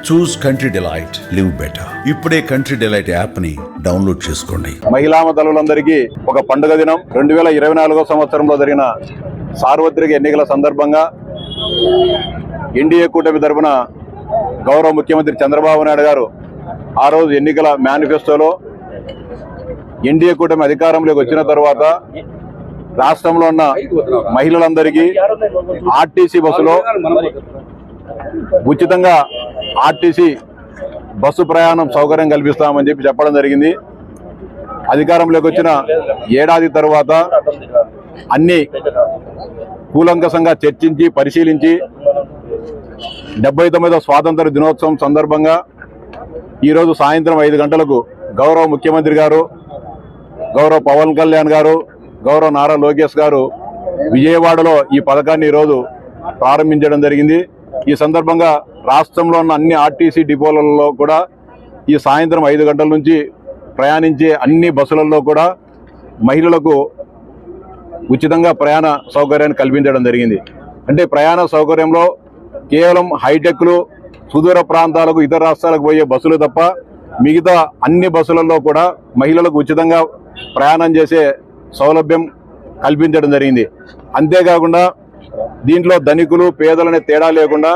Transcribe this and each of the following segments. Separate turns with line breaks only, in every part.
చూస్ country delight, live better. ఇప్పుడే country delight app ని download చేసుకోండి.
మహిళా తల్లులందరికీ ఒక పండుగ దినం. 2024 సంవత్సరంలో జరిగిన సార్వత్రిక ఎన్నికల సందర్భంగా ఎన్డీఏ కూటమి తరపున గౌరవ ముఖ్యమంత్రి చంద్రబాబు నాయుడు గారు ఆ రోజు ఎన్నికల మేనిఫెస్టోలో ఎన్డీఏ కూటమి అధికారంలోకి వచ్చిన తర్వాత రాష్ట్రంలో ఉన్న మహిళలందరికీ ఆర్టీసీ బస్సులో ఉచితంగా ఆర్టీసీ బస్సు ప్రయాణం సౌకర్యం కల్పిస్తామని చెప్పడం జరిగింది. అధికారంలోకి వచ్చిన ఏడాది తర్వాత అన్ని కూలంకషంగా చర్చించి పరిశీలించి 79వ స్వాతంత్ర దినోత్సవం సందర్భంగా ఈరోజు సాయంత్రం 5 గంటలకు గౌరవ ముఖ్యమంత్రి గారు, గౌరవ పవన్ కళ్యాణ్ గారు, గౌరవ నారా లోకేష్ గారు విజయవాడలో ఈ పథకాన్ని ఈరోజు ప్రారంభించడం జరిగింది. ఈ సందర్భంగా రాష్ట్రంలో ఉన్న అన్ని ఆర్టీసీ డిపోలలో కూడా ఈ సాయంత్రం 5 గంటల నుంచి ప్రయాణించే అన్ని బస్సులలో కూడా మహిళలకు ఉచితంగా ప్రయాణ సౌకర్యాన్ని కల్పించడం జరిగింది. అంటే ప్రయాణ సౌకర్యంలో కేవలం హైటెక్లు, సుదూర ప్రాంతాలకు, ఇతర రాష్ట్రాలకు పోయే బస్సులు తప్ప మిగతా అన్ని బస్సులలో కూడా మహిళలకు ఉచితంగా ప్రయాణం చేసే సౌలభ్యం కల్పించడం జరిగింది. అంతేకాకుండా దీంట్లో ధనికులు పేదలనే తేడా లేకుండా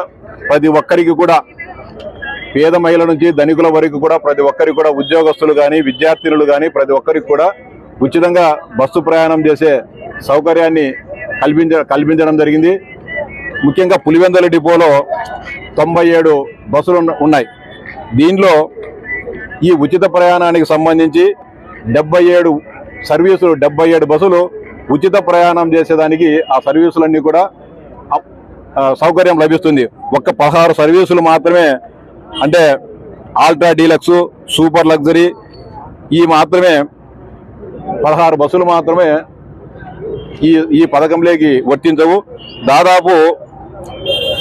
ప్రతి ఒక్కరికి కూడా, పేద మహిళల నుంచి ధనికుల వరకు కూడా ప్రతి ఒక్కరికి కూడా, ఉద్యోగస్తులు కానీ విద్యార్థినులు కానీ ప్రతి ఒక్కరికి కూడా ఉచితంగా బస్సు ప్రయాణం చేసే సౌకర్యాన్ని కల్పించడం జరిగింది. ముఖ్యంగా పులివెందుల డిపోలో 97 బస్సులు ఉన్నాయి. దీనిలో ఈ ఉచిత ప్రయాణానికి సంబంధించి 77 సర్వీసులు, 77 బస్సులు ఉచిత ప్రయాణం చేసేదానికి ఆ సర్వీసులన్నీ కూడా సౌకర్యం లభిస్తుంది. ఒక్క 16 సర్వీసులు మాత్రమే, అంటే ఆల్ట్రా డీలక్స్, సూపర్ లగ్జరీ, ఈ మాత్రమే 16 బస్సులు మాత్రమే ఈ పథకంలోకి వర్తించవు. దాదాపు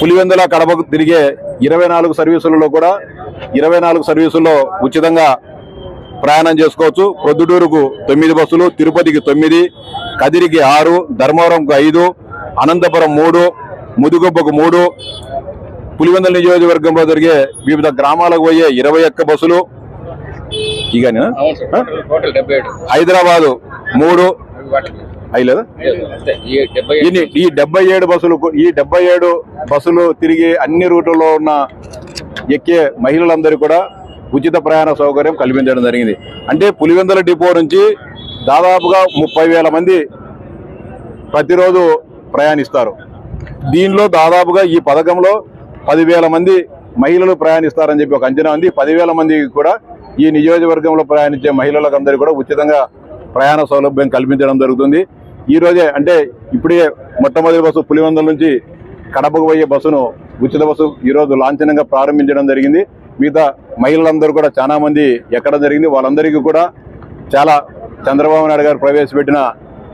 పులివెందుల కడపకు తిరిగే 24 సర్వీసులలో కూడా 24 సర్వీసుల్లో ఉచితంగా ప్రయాణం చేసుకోవచ్చు. ప్రొద్దుటూరుకు 9 బస్సులు, తిరుపతికి 9, కదిరికి 6, ధర్మవరంకు 5, అనంతపురం 3, ముదిగొబ్బకు 3, పులివెందుల నియోజకవర్గంలో జరిగే వివిధ గ్రామాలకు పోయే 21 బస్సులు, ఇక హైదరాబాదు 3 అయ్యలేదా, ఈ 77 బస్సులు, ఈ 77 బస్సులు తిరిగి అన్ని రూట్లలో ఉన్న ఎక్కే మహిళలందరూ కూడా ఉచిత ప్రయాణ సౌకర్యం కల్పించడం జరిగింది. అంటే పులివెందుల డిపో నుంచి దాదాపుగా 30,000 మంది ప్రతిరోజు ప్రయాణిస్తారు. దీనిలో దాదాపుగా ఈ పథకంలో 10,000 మంది మహిళలు ప్రయాణిస్తారని చెప్పి ఒక అంచనా ఉంది. 10,000 మందికి కూడా ఈ నియోజకవర్గంలో ప్రయాణించే మహిళలకు అందరికీ కూడా ఉచితంగా ప్రయాణ సౌలభ్యం కల్పించడం జరుగుతుంది. ఈ రోజే, అంటే ఇప్పుడే మొట్టమొదటి బస్సు పులివెందుల నుంచి కడపకు పోయే బస్సును, ఉచిత బస్సు ఈరోజు లాంఛనంగా ప్రారంభించడం జరిగింది. మిగతా మహిళలందరూ కూడా చాలా మంది ఎక్కడం జరిగింది. వాళ్ళందరికీ కూడా చాలా చంద్రబాబు నాయుడు గారు ప్రవేశపెట్టిన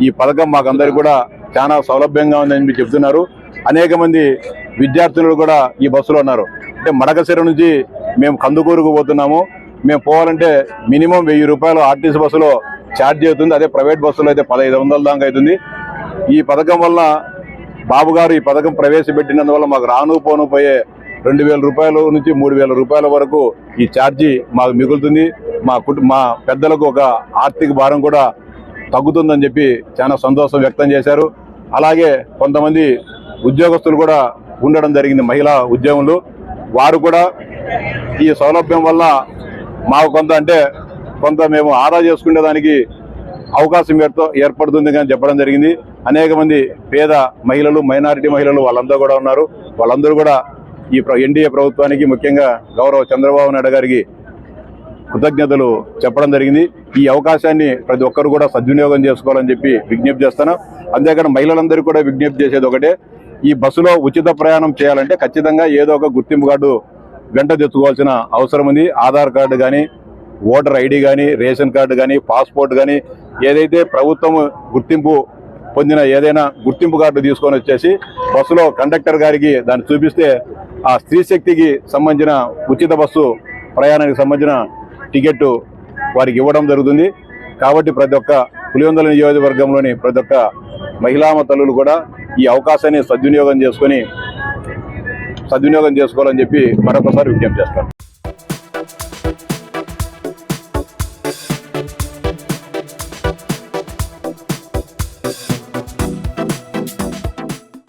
ఈ పథకం మాకందరికీ కూడా చాలా సౌలభ్యంగా ఉందని చెప్తున్నారు. అనేక మంది విద్యార్థులు కూడా ఈ బస్సులో ఉన్నారు. అంటే మడకశిర నుంచి మేము కందుకూరుకు పోతున్నాము, మేము పోవాలంటే మినిమం 1000 రూపాయలు ఆర్టీసీ బస్సులో ఛార్జ్ అవుతుంది. అదే ప్రైవేట్ బస్సులో అయితే 1500 దాకా అవుతుంది. ఈ పథకం వల్ల బాబు గారు ఈ పథకం ప్రవేశపెట్టినందువల్ల మాకు రాను పోను పోయే 2,000 రూపాయల నుంచి 3,000 రూపాయల వరకు ఈ ఛార్జీ మాకు మిగులుతుంది. మా పెద్దలకు ఒక ఆర్థిక భారం కూడా తగ్గుతుందని చెప్పి చాలా సంతోషం వ్యక్తం చేశారు. అలాగే కొంతమంది ఉద్యోగస్తులు కూడా ఉండడం జరిగింది, మహిళా ఉద్యోగులు. వారు కూడా ఈ సౌలభ్యం వల్ల మాకు కొంత మేము ఆదా చేసుకునేదానికి అవకాశం ఏర్పడుతుంది అని చెప్పడం జరిగింది. అనేక మంది పేద మహిళలు, మైనారిటీ మహిళలు వాళ్ళందరూ కూడా ఉన్నారు. వాళ్ళందరూ కూడా ఈ ఎన్డీఏ ప్రభుత్వానికి, ముఖ్యంగా గౌరవ చంద్రబాబు నాయుడు గారికి కృతజ్ఞతలు చెప్పడం జరిగింది. ఈ అవకాశాన్ని ప్రతి ఒక్కరు కూడా సద్వినియోగం చేసుకోవాలని చెప్పి విజ్ఞప్తి చేస్తాను. అంతేకాదు మహిళలందరూ కూడా విజ్ఞప్తి చేసేది ఒకటే, ఈ బస్సులో ఉచిత ప్రయాణం చేయాలంటే ఖచ్చితంగా ఏదో ఒక గుర్తింపు కార్డు వెంట తెచ్చుకోవాల్సిన అవసరం ఉంది. ఆధార్ కార్డు కానీ, ఓటర్ ఐడి కానీ, రేషన్ కార్డు కానీ, పాస్పోర్ట్ కానీ, ఏదైతే ప్రభుత్వం గుర్తింపు పొందిన ఏదైనా గుర్తింపు కార్డు తీసుకొని వచ్చేసి బస్సులో కండక్టర్ గారికి దాన్ని చూపిస్తే ఆ స్త్రీ శక్తికి సంబంధించిన ఉచిత బస్సు ప్రయాణానికి సంబంధించిన టికెట్ వారికి ఇవ్వడం జరుగుతుంది. కాబట్టి ప్రతి ఒక్క పులివెందుల నియోజకవర్గంలోని ప్రతి ఒక్క మహిళా తల్లులు కూడా ఈ అవకాశాన్ని సద్వినియోగం చేసుకొని సద్వినియోగం చేసుకోవాలని చెప్పి మరొకసారి విజ్ఞప్తి చేస్తాను.